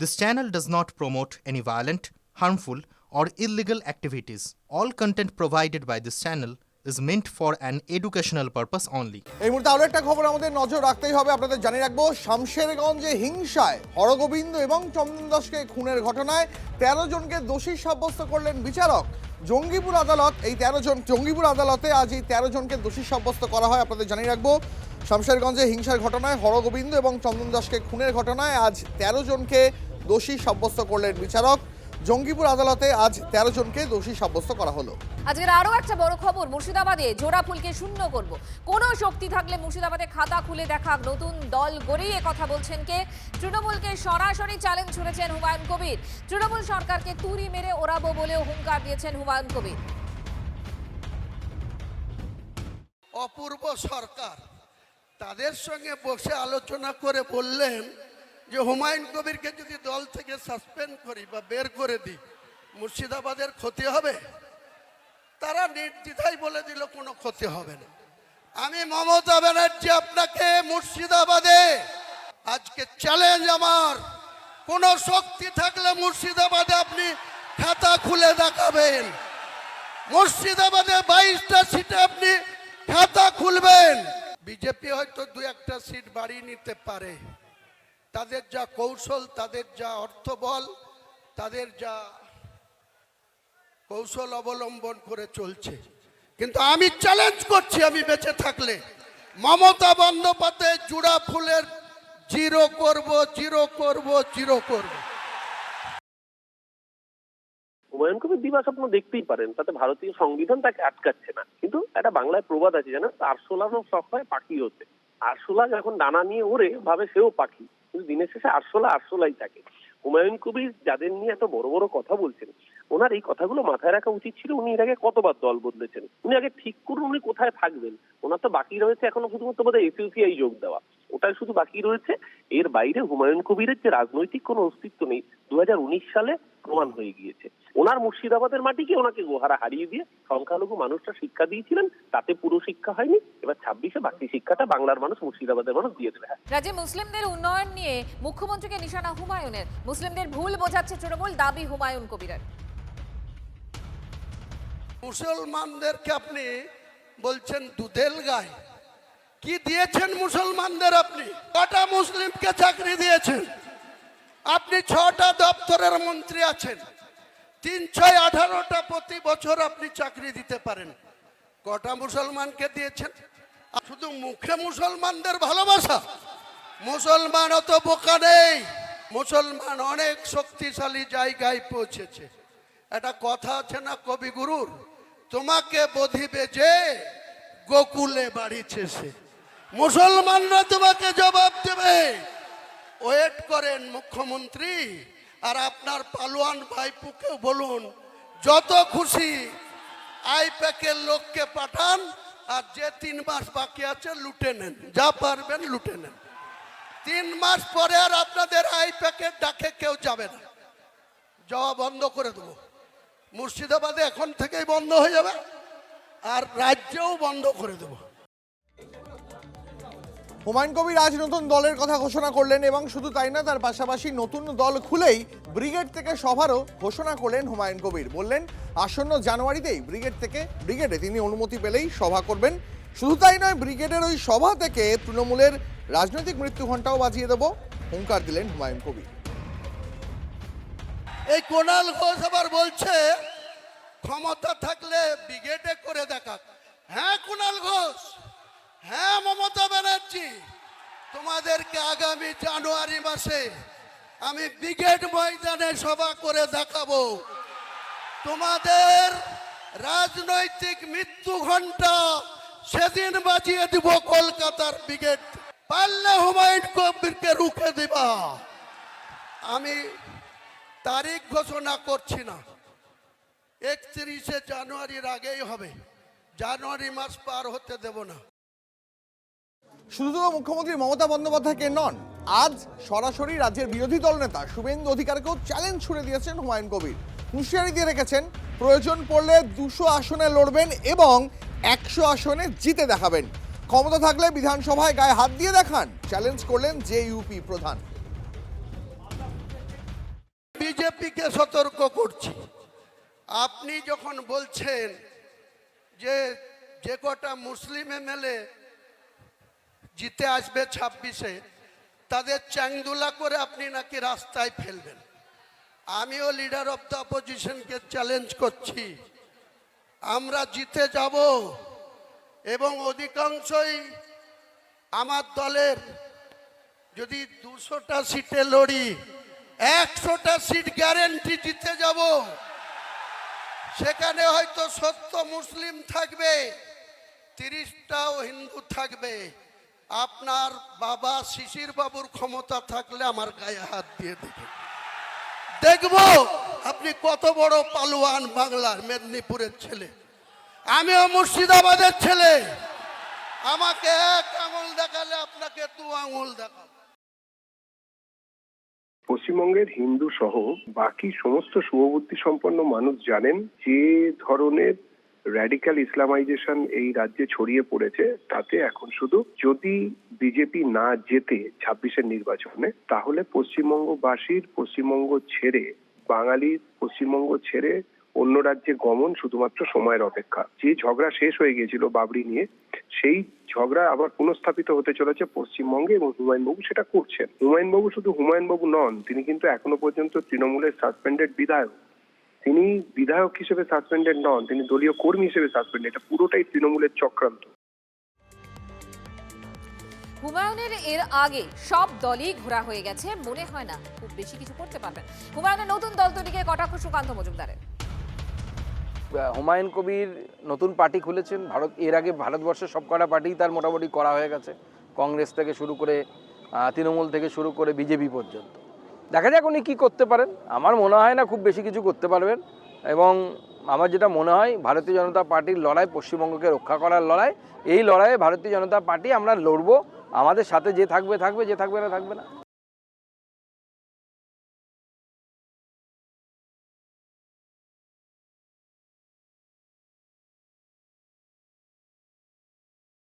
This channel does not promote any violent, harmful, or illegal activities. All content provided by this channel is meant for an educational purpose only. এই মুহূর্তে আরো একটা খবর আমাদের নজর রাখতেই হবে, আপনাদের জানিয়ে রাখবো শামশেরগঞ্জে হিংসায় হরগোবিন্দ এবং চন্দন দাসকে খুনের ঘটনায় 13 জনকে দোষী সাব্যস্ত করলেন বিচারক। জঙ্গিপুর আদালতে আজ এই 13 জনকে দোষী সাব্যস্ত করা হয়। আপনাদের জানিয়ে রাখবো শামশেরগঞ্জে হিংসার ঘটনায় হরগোবিন্দ এবং চন্দন দাসকে খুনের ঘটনায় আজ 13 জনকে দোষী সাব্যস্ত করলেন বিচারক। জঙ্গিপুর আদালতে আজ 13 জনকে দোষী সাব্যস্ত করা হলো। আজকের আরো একটা বড় খবর, মুর্শিদাবাদে জোড়া ফুলকে শূন্য করব। কোন শক্তি থাকলে মুর্শিদাবাদে খাতা খুলে দেখা নতুন দল গড়িয়ে কথা বলছেন কে? তৃণমূলকে সরাসরি চ্যালেঞ্জ ছুড়েছেন হুমায়ুন কবির। তৃণমূল সরকারকে তুড়ি মেরে ওড়াবো বলেও হুঙ্কার দিয়েছেন হুমায়ুন কবির। অপূর্ব সরকার তাদের সঙ্গে বসে আলোচনা করে বললেন যে হুমায়ুন কবিরকে যদি দল থেকে সাসপেন্ড করি বা বের করে দিই মুর্শিদাবাদের ক্ষতি হবে। তারা নির্দ্বিধায় বলে দিল কোনো ক্ষতি হবে না। আমি মমতা ব্যানার্জি আপনাকে মুর্শিদাবাদে আজকে চ্যালেঞ্জ, আমার কোন শক্তি থাকলে মুর্শিদাবাদে আপনি খাতা খুলে দেখাবেন। মুর্শিদাবাদে 22টা সিটে আপনি খাতা খুলবেন। বিজেপি হয়তো 2-1টা সিট বাড়িয়ে নিতে পারে, তাদের যা কৌশল, তাদের যা অর্থবল, তাদের যা কৌশল অবলম্বন করে চলছে। কিন্তু আমি চ্যালেঞ্জ করছি, আমি বেঁচে থাকলে মমতা বন্দ্যোপাধ্যায় জোড়া ফুলের জিরো করব। হুমায়ুন কবির দিবা স্বপ্ন দেখতেই পারেন, তাতে ভারতীয় সংবিধান তাকে আটকাচ্ছে না। কিন্তু একটা বাংলায় প্রবাদ আছে জানেন, আরশোলারও শখ হয় পাখি হতে। আরশোলা যখন ডানা নিয়ে ওড়ে ভাবে সেও পাখি, কিন্তু দিনের শেষে আরশোলাই থাকে। হুমায়ুন কবির যাদের নিয়ে এত বড় বড় কথা বলছেন, ওনার এই কথাগুলো মাথায় রাখা উচিত ছিল। উনি এর আগে কতবার দল বদলেছেন, উনি আগে ঠিক করুন উনি কোথায় থাকবেন। ওনার তো বাকি রয়েছে এখনো শুধুমাত্র বোধহয় এসইউসিআই যোগ দেওয়া, ওটাই শুধু বাকি রয়েছে। এর বাইরে হুমায়ুন কবিরের যে রাজনৈতিক কোনো অস্তিত্ব নেই 2019 সালে প্রমাণ হয়ে গিয়েছে। ওনার মুর্শিদাবাদের মাটিকে ওনাকে গোহারা হারিয়ে দিয়ে সংখ্যালঘু মানুষরা শিক্ষা দিয়েছিলেন, তাতে পুরো শিক্ষা হয়নি। এবার 26-এ বাকি শিক্ষাটা বাংলার মানুষ, মুর্শিদাবাদের মানুষ দিয়ে দেবে। রাজ্যে মুসলিমদের উন্নয়ন নিয়ে মুখ্যমন্ত্রীকে নিশানা হুমায়ুনের। মুসলিমদের ভুল বোঝাচ্ছে তৃণমূল, দাবি হুমায়ুন কবিরের। মুসলমানদেরকে আপনি বলছেন দুধেল গায়, কি দিয়েছেন মুসলমানদের? আপনি কটা মুসলিমকে চাকরি দিয়েছেন? আপনি 6টা দপ্তরের মন্ত্রী আছেন, 3-6-18টা প্রতি বছর আপনি চাকরি দিতে পারেন। কটা মুসলমানকে দিয়েছেন? শুধু মুখে মুসলমানদের ভালোবাসা। মুসলমান অত বোকা নেই, মুসলমান অনেক শক্তিশালী জায়গায় পৌঁছেছে। একটা কথা আছে না কবিগুরুর, তোমাকে বধিবে যে গোকুলে বাড়িছে সে। মুসলমানরা তোমাকে জবাব দেবে। ওয়েট করেন মুখ্যমন্ত্রী, আর আপনার পালোয়ান ভাইপুকেও বলুন যত খুশি আইপ্যাকের লোককে পাঠান, আর যে 3 মাস বাকি আছে লুটে নেন, যা পারবেন লুটে নেন। 3 মাস পরে আর আপনাদের আইপ্যাকের ডাকে কেউ যাবে না, যাওয়া বন্ধ করে দেবো। মুর্শিদাবাদে এখন থেকেই বন্ধ হয়ে যাবে, আর রাজ্যেও বন্ধ করে দেবো। হুমায়ুন কবির আজ নতুন দলের কথা ঘোষণা করলেন এবং শুধু তাই না, তার পাশাপাশি নতুন দল খুলেই ব্রিগেড থেকে সভারও ঘোষণা করলেন হুমায়ুন কবির। বললেন আসন্ন জানুয়ারিতেই ব্রিগেডে তিনি অনুমতি পেলেই সভা করবেন। শুধু তাই নয়, ব্রিগেডের ওই সভা থেকে তৃণমূলের রাজনৈতিক মৃত্যু ঘণ্টাও বাজিয়ে দেব, হুঙ্কার দিলেন হুমায়ুন কবির। এই কোনাল ঘোষ আবার বলছে ক্ষমতা থাকলে ব্রিগেডে করে দেখাক। হ্যাঁ কোনাল ঘোষ, হ্যাঁ মমতা ব্যানার্জি, তোমাদেরকে আগামী জানুয়ারি মাসে আমি ব্রিগেড ময়দানে সভা করে দেখাবো। তোমাদের রাজনৈতিক মৃত্যু ঘণ্টা সেদিন বাজিয়ে দিব কলকাতার ব্রিগেড। পারলে হুমায়ুন কবিরকে রুখে দিবা। আমি তারিখ ঘোষণা করছি না, 31শে জানুয়ারির আগেই হবে, জানুয়ারি মাস পার হতে দেব না। শুধু তো মুখ্যমন্ত্রী মমতা বন্দ্যোপাধ্যায়কে নন, আজ সরাসরি রাজ্যের বিরোধী দলনেতা শুভেন্দু অধিকারকেও চ্যালেঞ্জ ছুড়ে দিয়েছেন হুমায়ুন কবির। হুঁশিয়ারি দিয়ে রেখেছেন প্রয়োজন পড়লে 200 আসনে লড়বেন এবং 100 আসনে জিতে দেখাবেন। ক্ষমতা থাকলে বিধানসভায় গায়ে হাত দিয়ে দেখান, চ্যালেঞ্জ করলেন জেইউপি প্রধান। বিজেপিকে সতর্ক করছি, আপনি যখন বলছেন যে কটা মুসলিম এমএলএ জিতে আসবে 26-এ তাদের চ্যাংদুলা করে আপনি নাকি রাস্তায় ফেলবেন, আমিও লিডার অফ দ্য অপোজিশনকে চ্যালেঞ্জ করছি, আমরা জিতে যাব এবং অধিকাংশই আমার দলের যদি 200টা সিটে লড়ি 100টা সিট গ্যারেন্টি জিতে যাব। সেখানে হয়তো 70 মুসলিম থাকবে, 30টাও হিন্দু থাকবে। আপনার বাবা শিশির বাবুর ক্ষমতা থাকলে আমার গায়ে হাত দিয়ে দেবেন, দেখব আপনি কত বড় পালোয়ান। বাংলার মেদিনীপুরের ছেলে, আমিও মুর্শিদাবাদের ছেলে, আমাকে এক আঙুল দেখালে আপনাকে 2 আঙুল দেখাবো। পশ্চিমবঙ্গের হিন্দু সহ বাকি সমস্ত শুভবুদ্ধি সম্পন্ন মানুষ জানেন যে ধরনের র্যাডিক্যাল ইসলামাইজেশন এই রাজ্যে ছড়িয়ে পড়েছে, তাতে এখন শুধু যদি বিজেপি না জেতে 26-এর নির্বাচনে, তাহলে পশ্চিমবঙ্গবাসীর পশ্চিমবঙ্গ ছেড়ে, বাঙালির পশ্চিমবঙ্গ ছেড়ে অন্য রাজ্যে গমন শুধুমাত্র সময়ের অপেক্ষা। যে ঝগড়া শেষ হয়ে গিয়েছিল বাবরি নিয়ে, সেই ঝগড়া আবার পুনঃস্থাপিত হতে চলেছে পশ্চিমবঙ্গে এবং হুমায়ুনবাবু সেটা করছেন। হুমায়ুনবাবু শুধু হুমায়ুনবাবু নন, তিনি কিন্তু এখনো পর্যন্ত তৃণমূলের সাসপেন্ডেড বিধায়ক। তিনি বিধায়ক হিসেবে সাসপেন্ডেড নন, তিনি দলীয় কর্মী হিসেবে সাসপেন্ডেড। এটা পুরোটাই তৃণমূলের চক্রান্ত। হুমায়ুনের এর আগে সব দলই ঘোরা হয়ে গেছে, মনে হয় না খুব বেশি কিছু করতে পারবেন। হুমায়ুনের নতুন দল তৈরিকে কটাক্ষ সুকান্ত মজুমদারের। হুমায়ুন কবির নতুন পার্টি খুলেছেন। এর আগে ভারতবর্ষের সব কটা পার্টি তার মোটামুটি করা হয়ে গেছে, কংগ্রেস থেকে শুরু করে তৃণমূল থেকে শুরু করে বিজেপি পর্যন্ত। দেখা যাক উনি কী করতে পারেন। আমার মনে হয় না খুব বেশি কিছু করতে পারবেন, এবং আমার যেটা মনে হয় ভারতীয় জনতা পার্টির লড়াই পশ্চিমবঙ্গকে রক্ষা করার লড়াই। এই লড়াইয়ে ভারতীয় জনতা পার্টি আমরা লড়বো, আমাদের সাথে যে থাকবে থাকবে, যে থাকবে না থাকবে না।